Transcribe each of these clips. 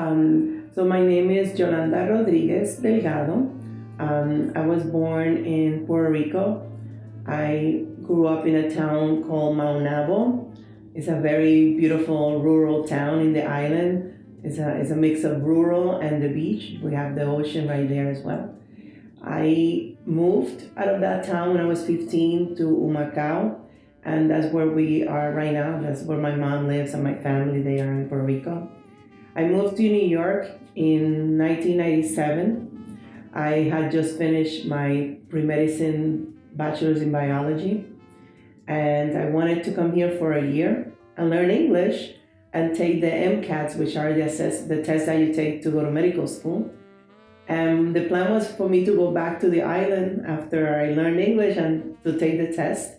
So my name is Yolanda Rodriguez Delgado. I was born in Puerto Rico. I grew up in a town called Maunabo. It's a very beautiful rural town in the island. It's a mix of rural and the beach. We have the ocean right there as well. I moved out of that town when I was 15 to Humacao, and that's where we are right now. That's where my mom lives and my family, they are in Puerto Rico. I moved to New York in 1997. I had just finished my pre-medicine bachelor's in biology, and I wanted to come here for a year and learn English and take the MCATs, which are the tests that you take to go to medical school. And the plan was for me to go back to the island after I learned English and to take the test.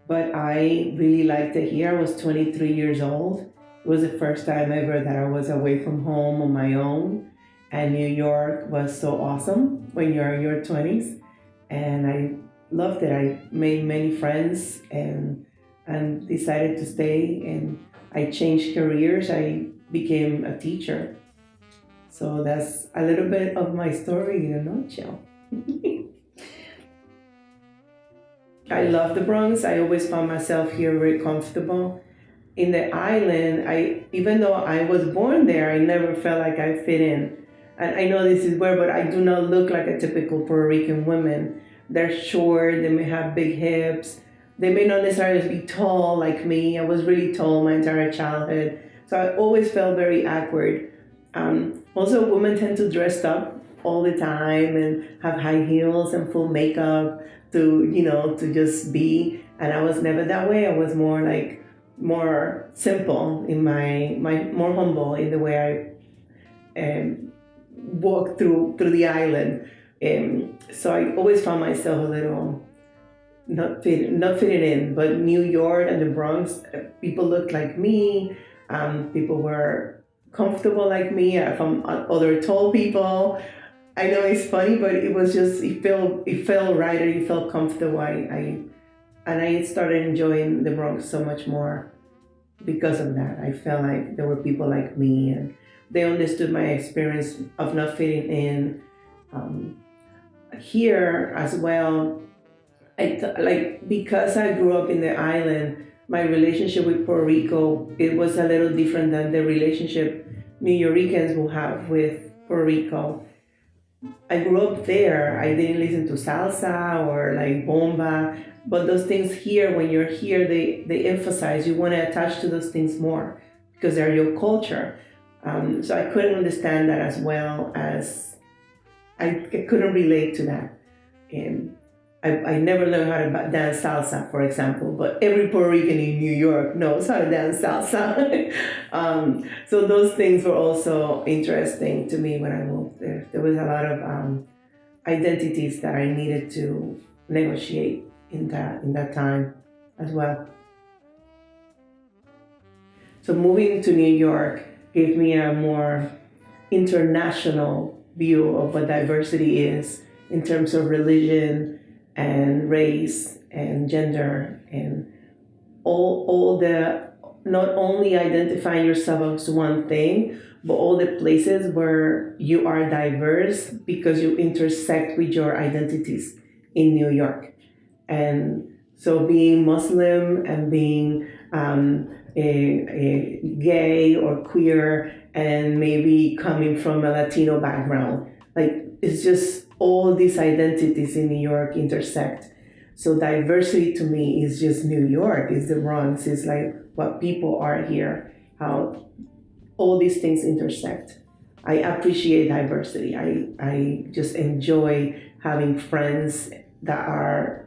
But I really liked it here. I was 23 years old. It was the first time ever that I was away from home on my own. And New York was so awesome when you're in your 20s. And I loved it. I made many friends and decided to stay. And I changed careers. I became a teacher. So that's a little bit of my story in a nutshell. I love the Bronx. I always found myself here very comfortable. In the island, even though I was born there, I never felt like I fit in. And I know this is weird, but I do not look like a typical Puerto Rican woman. They're short, they may have big hips. They may not necessarily be tall like me. I was really tall my entire childhood. So I always felt very awkward. Also, women tend to dress up all the time and have high heels and full makeup to just be. And I was never that way. I was more simple in my more humble in the way I walked through the island. So I always found myself a little not fitting in. But New York and the Bronx, people looked like me. People were comfortable like me from other tall people. I know it's funny, but it was just it felt right, and it felt comfortable. I started enjoying the Bronx so much more because of that. I felt like there were people like me, and they understood my experience of not fitting in. Here as well, because I grew up in the island, my relationship with Puerto Rico, it was a little different than the relationship New Yorkers will have with Puerto Rico. I grew up there. I didn't listen to salsa or like bomba, but those things here, when you're here, they emphasize, you want to attach to those things more because they're your culture. So I couldn't understand that as well as I couldn't relate to that. I never learned how to dance salsa, for example, but every Puerto Rican in New York knows how to dance salsa. So those things were also interesting to me when I moved there. There was a lot of identities that I needed to negotiate in that time as well. So moving to New York gave me a more international view of what diversity is in terms of religion and race and gender and all the, not only identifying yourself as one thing, but all the places where you are diverse because you intersect with your identities in New York. And so being Muslim and being a gay or queer and maybe coming from a Latino background, it's just all these identities in New York intersect. So diversity to me is just New York, is the Bronx, is like what people are here, how all these things intersect. I appreciate diversity. I just enjoy having friends that are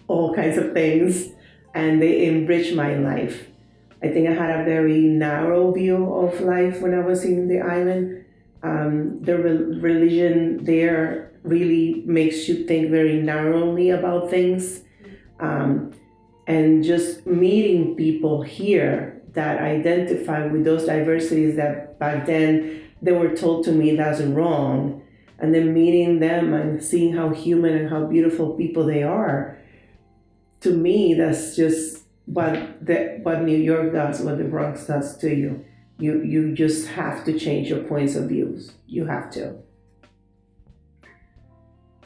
all kinds of things and they enrich my life. I think I had a very narrow view of life when I was in the island. The religion there really makes you think very narrowly about things. And just meeting people here that identify with those diversities that back then they were told to me that's wrong. And then meeting them and seeing how human and how beautiful people they are, to me, that's just what New York does, what the Bronx does to you. you just have to change your points of views. You have to.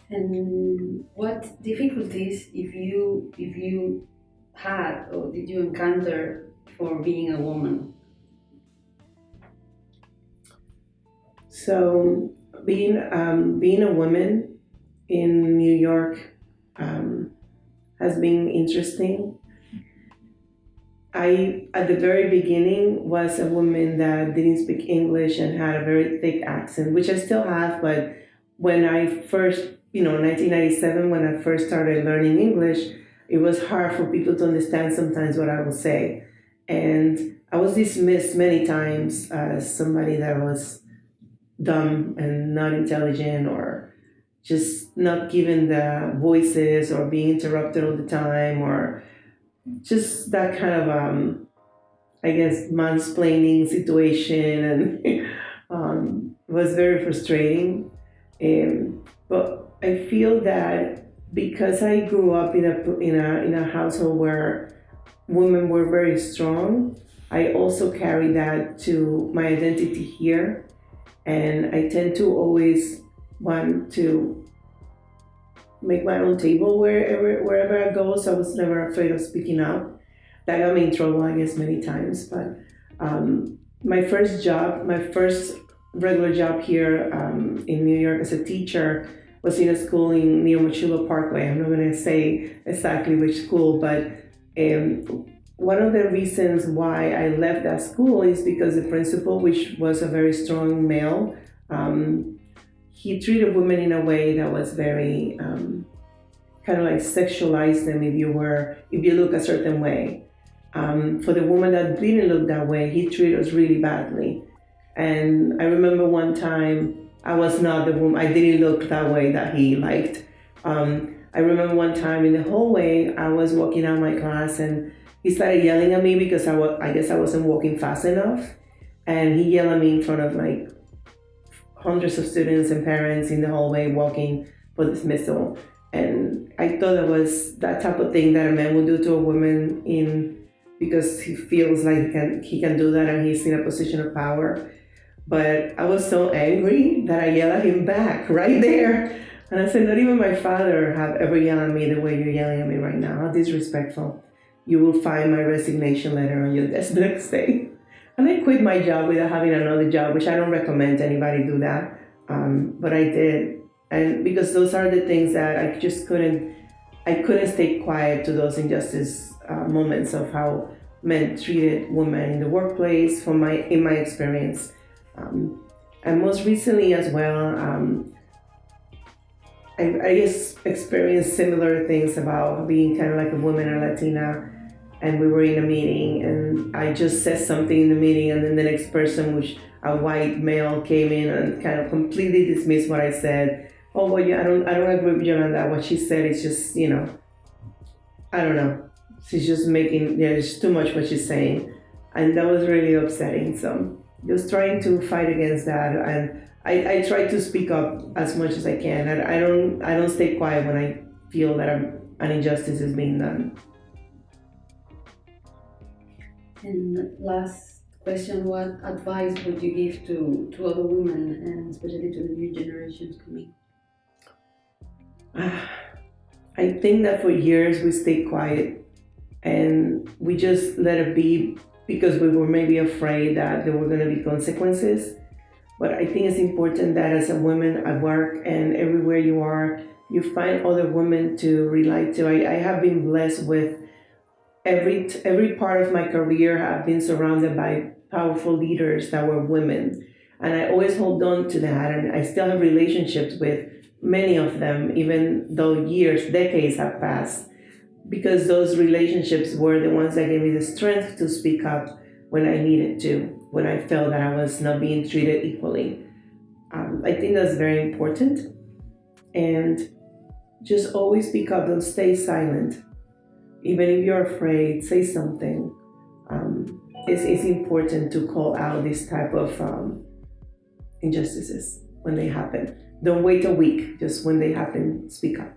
And what difficulties, if you had or did you encounter for being a woman? So being a woman in New York has been interesting. I, at the very beginning, was a woman that didn't speak English and had a very thick accent, which I still have. But when I first, 1997, when I first started learning English, it was hard for people to understand sometimes what I would say. And I was dismissed many times as somebody that was dumb and not intelligent, or just not given the voices, or being interrupted all the time, or just that kind of I guess mansplaining situation, and was very frustrating. But I feel that because I grew up in a household where women were very strong, I also carry that to my identity here, and I tend to always want to make my own table wherever I go. So I was never afraid of speaking up. That got me in trouble, I guess, many times. But my first regular job here in New York as a teacher was in a school in near Mochila Parkway. I'm not going to say exactly which school, but one of the reasons why I left that school is because the principal, which was a very strong male, he treated women in a way that was very kind of like sexualized them if you look a certain way. For the woman that didn't look that way, he treated us really badly. And I remember one time I was not the woman, I didn't look that way that he liked. I remember one time in the hallway, I was walking out of my class and he started yelling at me because I guess I wasn't walking fast enough. And he yelled at me in front of like hundreds of students and parents in the hallway walking for dismissal. And I thought it was that type of thing that a man would do to a woman because he feels like he can do that and he's in a position of power. But I was so angry that I yelled at him back right there. And I said, not even my father have ever yelled at me the way you're yelling at me right now. How disrespectful. You will find my resignation letter on your desk the next day. And I quit my job without having another job, which I don't recommend anybody do that. But I did. And because those are the things that I couldn't stay quiet to those injustice moments of how men treated women in the workplace in my experience. And most recently as well, I just experienced similar things about being kind of like a woman or Latina. And we were in a meeting and I just said something in the meeting, and then the next person, which a white male, came in and kind of completely dismissed what I said. Oh, well, yeah, I don't agree with Yolanda. What she said is just, I don't know. She's just it's too much what she's saying. And that was really upsetting. So just trying to fight against that. And I try to speak up as much as I can. And I don't stay quiet when I feel that an injustice is being done. And last question, what advice would you give to other women, and especially to the new generations coming? I think that for years we stayed quiet and we just let it be because we were maybe afraid that there were going to be consequences. But I think it's important that as a woman at work and everywhere you are, you find other women to relate to. I have been blessed with every part of my career. I've been surrounded by powerful leaders that were women. And I always hold on to that. And I still have relationships with many of them, even though decades have passed, because those relationships were the ones that gave me the strength to speak up when I needed to, when I felt that I was not being treated equally. I think that's very important. And just always speak up, don't stay silent. Even if you're afraid, say something. It's important to call out this type of injustices when they happen. Don't wait a week, just when they happen, speak up.